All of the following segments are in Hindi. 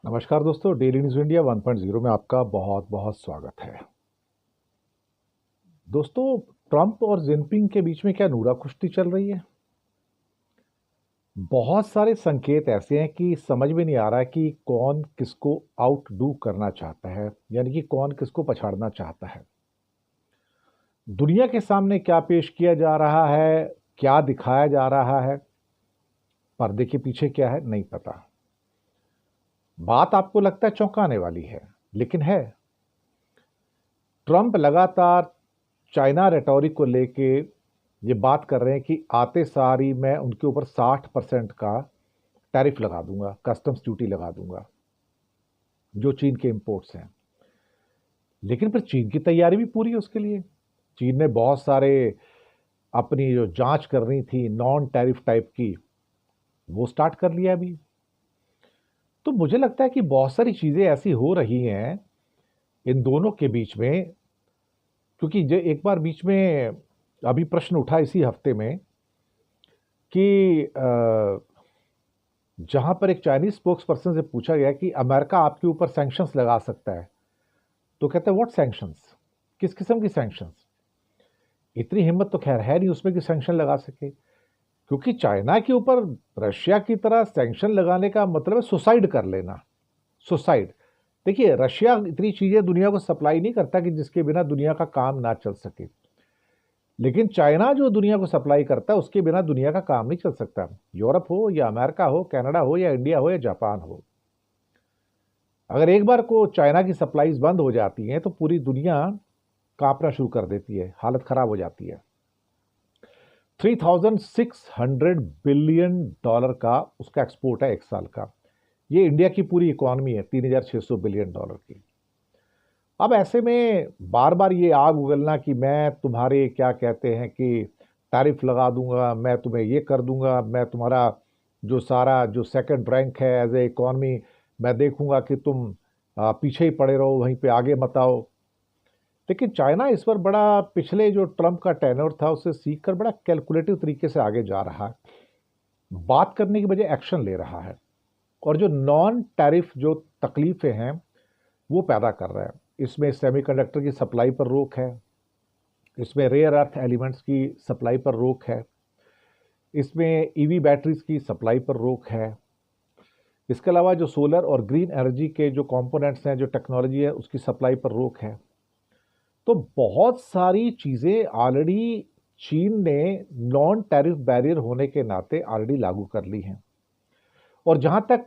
नमस्कार दोस्तों, डेली न्यूज़ इंडिया 1.0 में आपका बहुत बहुत स्वागत है। दोस्तों, ट्रंप और जिनपिंग के बीच में क्या नूरा कुश्ती चल रही है? बहुत सारे संकेत ऐसे हैं कि समझ में नहीं आ रहा है कि कौन किसको आउट डू करना चाहता है, यानी कि कौन किसको पछाड़ना चाहता है। दुनिया के सामने क्या पेश किया जा रहा है, क्या दिखाया जा रहा है, पर्दे के पीछे क्या है, नहीं पता। बात आपको लगता है चौंकाने वाली है, लेकिन है। ट्रंप लगातार चाइना रेटोरिक को लेके ये बात कर रहे हैं कि आते सार ही मैं उनके ऊपर 60% का टैरिफ लगा दूंगा, कस्टम्स ड्यूटी लगा दूंगा जो चीन के इंपोर्ट्स हैं। लेकिन फिर चीन की तैयारी भी पूरी है उसके लिए। चीन ने बहुत सारे अपनी जो जांच करनी थी नॉन टैरिफ टाइप की, वो स्टार्ट कर लिया अभी। तो मुझे लगता है कि बहुत सारी चीजें ऐसी हो रही हैं इन दोनों के बीच में, क्योंकि एक बार बीच में अभी प्रश्न उठा इसी हफ्ते में कि जहां पर एक चाइनीज स्पोक्स पर्सन से पूछा गया कि अमेरिका आपके ऊपर सैंक्शंस लगा सकता है, तो कहते हैं व्हाट सैंक्शंस, किस किस्म की सैंक्शंस। इतनी हिम्मत तो खैर है नहीं उसमें कि सैंक्शन लगा सके, क्योंकि चाइना के ऊपर रशिया की तरह सैंक्शन लगाने का मतलब है सुसाइड कर लेना। सुसाइड। देखिए, रशिया इतनी चीजें दुनिया को सप्लाई नहीं करता कि जिसके बिना दुनिया का काम ना चल सके, लेकिन चाइना जो दुनिया को सप्लाई करता है उसके बिना दुनिया का काम नहीं चल सकता। यूरोप हो या अमेरिका हो, कनाडा हो या इंडिया हो या जापान हो, अगर एक बार को चाइना की सप्लाईज बंद हो जाती हैं तो पूरी दुनिया कांपना शुरू कर देती है, हालत खराब हो जाती है। 3600 बिलियन डॉलर का उसका एक्सपोर्ट है एक साल का। ये इंडिया की पूरी इकोनॉमी है 3600 बिलियन डॉलर की। अब ऐसे में बार बार ये आग उगलना कि मैं तुम्हारे क्या कहते हैं कि टैरिफ लगा दूंगा, मैं तुम्हें ये कर दूंगा, मैं तुम्हारा जो सारा जो सेकंड रैंक है एज ए इकोनॉमी, मैं देखूंगा कि तुम पीछे ही पड़े रहो, वहीं पे आगे मत आओ। लेकिन चाइना इस पर बड़ा, पिछले जो ट्रंप का टेन्योर था उससे सीखकर बड़ा कैलकुलेटिव तरीके से आगे जा रहा है। बात करने की बजाय एक्शन ले रहा है, और जो नॉन टैरिफ जो तकलीफें हैं वो पैदा कर रहा है। इसमें सेमीकंडक्टर की सप्लाई पर रोक है, इसमें रेयर अर्थ एलिमेंट्स की सप्लाई पर रोक है, इसमें ईवी बैटरीज की सप्लाई पर रोक है। इसके अलावा जो सोलर और ग्रीन एनर्जी के जो कंपोनेंट्स हैं, जो टेक्नोलॉजी है, उसकी सप्लाई पर रोक है। तो बहुत सारी चीज़ें ऑलरेडी चीन ने नॉन टैरिफ बैरियर होने के नाते ऑलरेडी लागू कर ली हैं। और जहां तक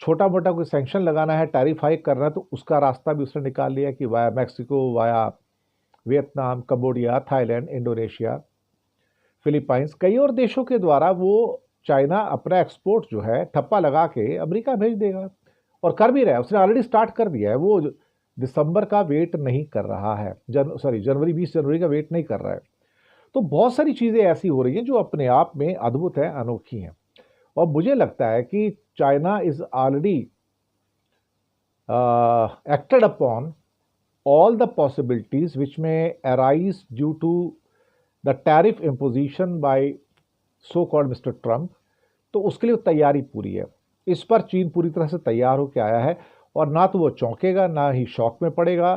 छोटा मोटा कोई सैंक्शन लगाना है, टैरिफ हाइक करना है, तो उसका रास्ता भी उसने निकाल लिया कि via Mexico, via Vietnam, Cambodia, Thailand, Indonesia, Philippines, कई और देशों के द्वारा वो चाइना अपना एक्सपोर्ट जो है ठप्पा लगा के अमेरिका भेज देगा। और कर भी रहा है, उसने ऑलरेडी स्टार्ट कर दिया है। वो दिसंबर का वेट नहीं कर रहा है, जनवरी 20 जनवरी का वेट नहीं कर रहा है। तो बहुत सारी चीज़ें ऐसी हो रही हैं जो अपने आप में अद्भुत है, अनोखी हैं। और मुझे लगता है कि China is already acted upon all the possibilities which may arise due to the tariff imposition by so called Mr. Trump। तो उसके लिए तैयारी पूरी है। इस पर चीन पूरी तरह से तैयार होकर आया है, और ना तो वो चौंकेगा ना ही शॉक में पड़ेगा।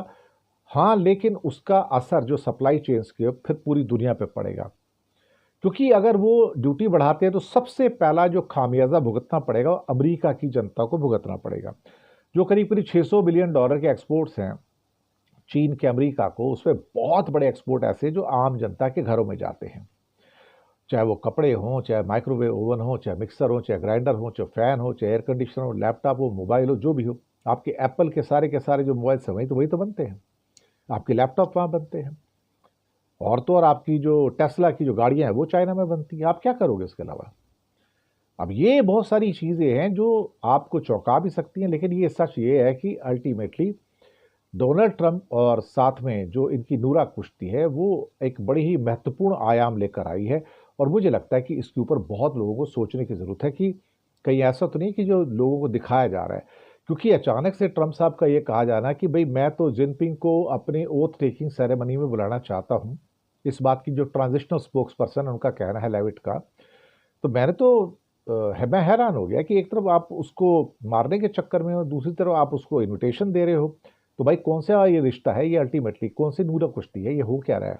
हाँ, लेकिन उसका असर जो सप्लाई चेन्स के फिर पूरी दुनिया पे पड़ेगा, क्योंकि अगर वो ड्यूटी बढ़ाते हैं तो सबसे पहला जो खामियाजा भुगतना पड़ेगा वो अमेरिका की जनता को भुगतना पड़ेगा। जो करीब करीब 600 बिलियन डॉलर के एक्सपोर्ट्स हैं चीन के अमेरिका को, उसमें बहुत बड़े एक्सपोर्ट ऐसे जो आम जनता के घरों में जाते हैं, चाहे वो कपड़े हों, चाहे माइक्रोवेव ओवन हो, चाहे मिक्सर हो, चाहे ग्राइंडर हो, चाहे फैन हो, चाहे एयर कंडीशनर हो, लैपटॉप हो, मोबाइल हो, जो भी हो। आपके एप्पल के सारे जो मोबाइल्स हैं वही तो बनते हैं। आपके लैपटॉप वहाँ बनते हैं। और तो और आपकी जो टेस्ला की जो गाड़ियाँ हैं वो चाइना में बनती हैं। आप क्या करोगे इसके अलावा? अब ये बहुत सारी चीज़ें हैं जो आपको चौंका भी सकती हैं, लेकिन ये सच ये है कि अल्टीमेटली डोनाल्ड ट्रंप और साथ में जो इनकी नूरा कुश्ती है वो एक बड़ी ही महत्वपूर्ण आयाम लेकर आई है। और मुझे लगता है कि इसके ऊपर बहुत लोगों को सोचने की ज़रूरत है कि कहीं ऐसा तो नहीं कि जो लोगों को दिखाया जा रहा है। क्योंकि अचानक से ट्रंप साहब का ये कहा जाना कि भाई मैं तो जिनपिंग को अपने ओथ टेकिंग सेरेमनी में बुलाना चाहता हूँ, इस बात की जो ट्रांजिशनल स्पोक्स पर्सन है उनका कहना है, लेविट का। तो मैंने तो मैं हैरान हो गया कि एक तरफ आप उसको मारने के चक्कर में हो, दूसरी तरफ आप उसको इनविटेशन दे रहे हो। तो भाई कौन सा ये रिश्ता है, ये अल्टीमेटली कौन सी नूरा कुश्ती है, ये हो क्या रहा है?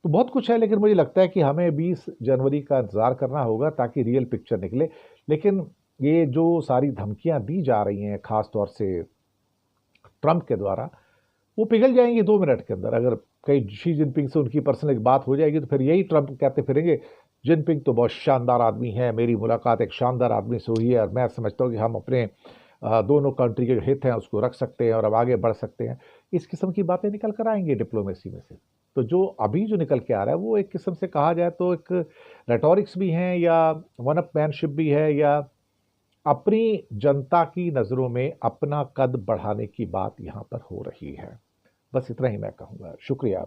तो बहुत कुछ है, लेकिन मुझे लगता है कि हमें 20 जनवरी का इंतज़ार करना होगा ताकि रियल पिक्चर निकले। लेकिन ये जो सारी धमकियाँ दी जा रही हैं, ख़ास तौर से ट्रंप के द्वारा, वो पिघल जाएँगी 2 मिनट के अंदर। अगर कहीं शी जिनपिंग से उनकी पर्सनल एक बात हो जाएगी, तो फिर यही ट्रंप कहते फिरेंगे, जिनपिंग तो बहुत शानदार आदमी है, मेरी मुलाकात एक शानदार आदमी से हुई है और मैं समझता हूँ कि हम अपने दोनों कंट्री के जो हित हैं उसको रख सकते हैं और अब आगे बढ़ सकते हैं। इस किस्म की बातें निकल कर आएँगी डिप्लोमेसी में से। तो जो अभी जो निकल के आ रहा है, वो एक किस्म से कहा जाए तो एक रेटोरिक्स भी हैं, या वन अपमैनशिप भी है, या अपनी जनता की नज़रों में अपना कद बढ़ाने की बात यहाँ पर हो रही है। बस इतना ही मैं कहूँगा। शुक्रिया।